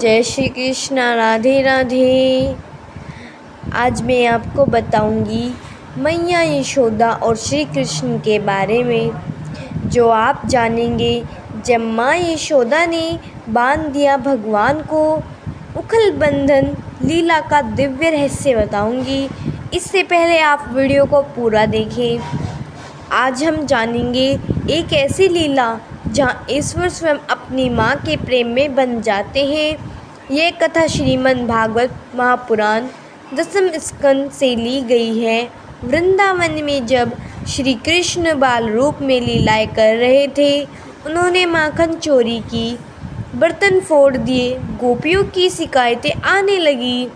जय श्री कृष्ण। राधे राधे। आज मैं आपको बताऊंगी मैया यशोदा और श्री कृष्ण के बारे में, जो आप जानेंगे जब माँ यशोदा ने बांध दिया भगवान को उखल बंधन लीला का दिव्य रहस्य बताऊंगी। इससे पहले आप वीडियो को पूरा देखें। आज हम जानेंगे एक ऐसी लीला जहाँ ईश्वर स्वयं अपनी माँ के प्रेम में बन जाते हैं। यह कथा श्रीमद् भागवत महापुराण दसम स्कंद से ली गई है। वृंदावन में जब श्री कृष्ण बाल रूप में लीलाएं कर रहे थे, उन्होंने माखन चोरी की, बर्तन फोड़ दिए, गोपियों की शिकायतें आने लगी।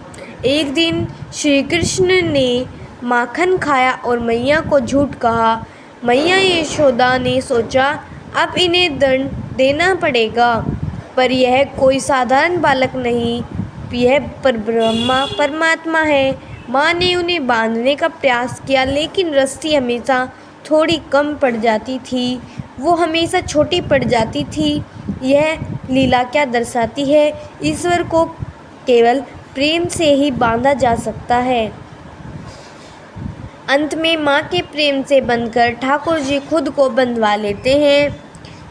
एक दिन श्री कृष्ण ने माखन खाया और मैया को झूठ कहा। मैया यशोदा ने सोचा अब इन्हें दंड देना पड़ेगा, पर यह कोई साधारण बालक नहीं, यह परब्रह्मा परमात्मा है। माँ ने उन्हें बांधने का प्रयास किया, लेकिन रस्सी हमेशा थोड़ी कम पड़ जाती थी, वो हमेशा छोटी पड़ जाती थी। यह लीला क्या दर्शाती है? ईश्वर को केवल प्रेम से ही बांधा जा सकता है। अंत में माँ के प्रेम से बंधकर ठाकुर जी खुद को बंधवा लेते हैं।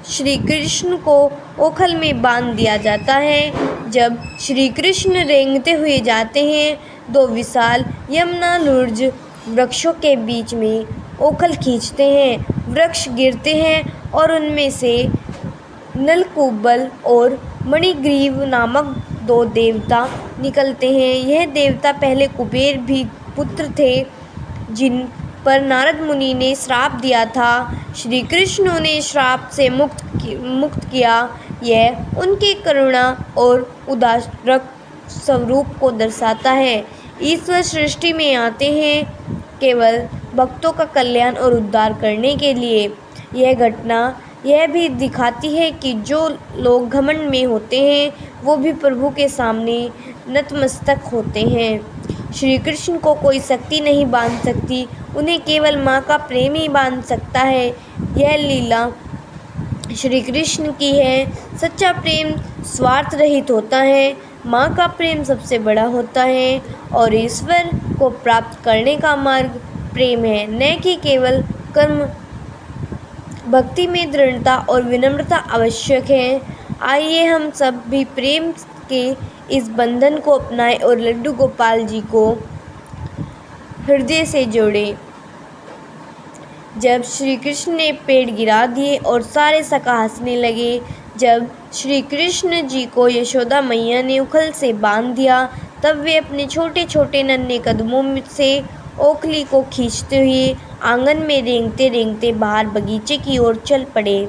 श्री कृष्ण को ओखल में बांध दिया जाता है। जब श्री कृष्ण रेंगते हुए जाते हैं, दो विशाल यमनानुज वृक्षों के बीच में ओखल खींचते हैं। वृक्ष गिरते हैं और उनमें से नलकूबर और मणिग्रीव नामक दो देवता निकलते हैं। यह देवता पहले कुबेर भी पुत्र थे, जिन पर नारद मुनि ने श्राप दिया था। श्री कृष्ण उन्हें श्राप से मुक्त किया। यह उनके करुणा और उदारक स्वरूप को दर्शाता है। ईश्वर सृष्टि में आते हैं केवल भक्तों का कल्याण और उद्धार करने के लिए। यह घटना यह भी दिखाती है कि जो लोग घमंड में होते हैं, वो भी प्रभु के सामने नतमस्तक होते हैं। श्री कृष्ण को कोई शक्ति नहीं बांध सकती, उन्हें केवल माँ का प्रेम ही बांध सकता है। यह लीला श्री कृष्ण की है। सच्चा प्रेम स्वार्थ रहित होता है। माँ का प्रेम सबसे बड़ा होता है और ईश्वर को प्राप्त करने का मार्ग प्रेम है, न कि केवल कर्म। भक्ति में दृढ़ता और विनम्रता आवश्यक है। आइए हम सब भी प्रेम के इस बंधन को अपनाएं और लड्डू गोपाल जी को हृदय से जोड़ें। जब श्री कृष्ण ने पेड़ गिरा दिए और सारे सखा हंसने लगे। जब श्री कृष्ण जी को यशोदा मैया ने उखल से बांध दिया, तब वे अपने छोटे छोटे नन्हे कदमों से ओखली को खींचते हुए आंगन में रेंगते रेंगते बाहर बगीचे की ओर चल पड़े।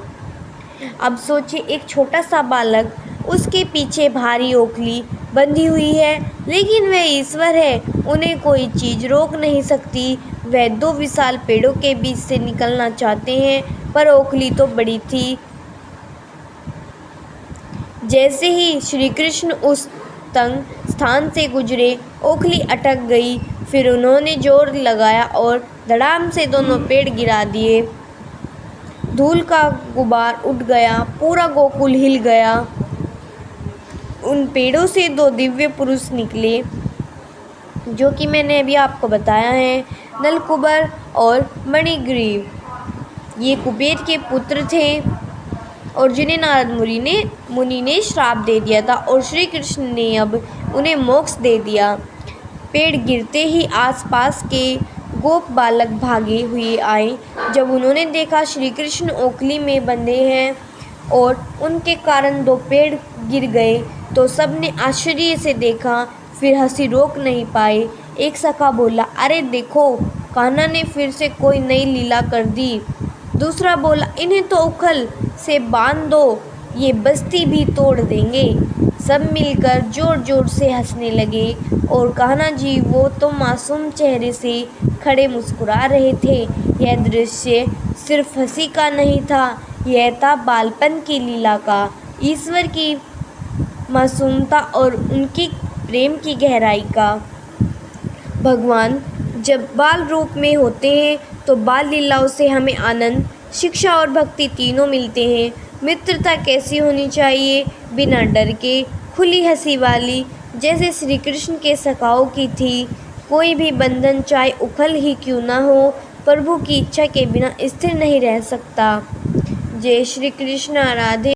अब सोचिए, एक छोटा सा बालक, उसके पीछे भारी ओखली बंधी हुई है, लेकिन वह ईश्वर है, उन्हें कोई चीज़ रोक नहीं सकती। वह दो विशाल पेड़ों के बीच से निकलना चाहते हैं, पर ओखली तो बड़ी थी। जैसे ही श्री कृष्ण उस तंग स्थान से गुजरे, ओखली अटक गई। फिर उन्होंने जोर लगाया और धड़ाम से दोनों पेड़ गिरा दिए। धूल का गुबार उठ गया, पूरा गोकुल हिल गया। उन पेड़ों से दो दिव्य पुरुष निकले, जो कि मैंने अभी आपको बताया है, नलकूबर और मणिग्रीव। ये कुबेर के पुत्र थे और जिन्हें नारद मुनि ने श्राप दे दिया था, और श्री कृष्ण ने अब उन्हें मोक्ष दे दिया। पेड़ गिरते ही आसपास के गोप बालक भागे हुए आए। जब उन्होंने देखा श्री कृष्ण ओखली में बंधे हैं और उनके कारण दो पेड़ गिर गए, तो सबने आश्चर्य से देखा, फिर हंसी रोक नहीं पाए। एक सखा बोला, अरे देखो, कान्हा ने फिर से कोई नई लीला कर दी। दूसरा बोला, इन्हें तो उखल से बांध दो, ये बस्ती भी तोड़ देंगे। सब मिलकर जोर जोर से हंसने लगे और कान्हा जी वो तो मासूम चेहरे से खड़े मुस्कुरा रहे थे। यह दृश्य सिर्फ हंसी का नहीं था, यह था बालपन की लीला का, ईश्वर की मासूमता और उनकी प्रेम की गहराई का। भगवान जब बाल रूप में होते हैं, तो बाल लीलाओं से हमें आनंद, शिक्षा और भक्ति तीनों मिलते हैं। मित्रता कैसी होनी चाहिए? बिना डर के खुली हंसी वाली, जैसे श्री कृष्ण के सखाओं की थी। कोई भी बंधन चाहे उखल ही क्यों ना हो, प्रभु की इच्छा के बिना स्थिर नहीं रह सकता। जय श्री कृष्ण। राधे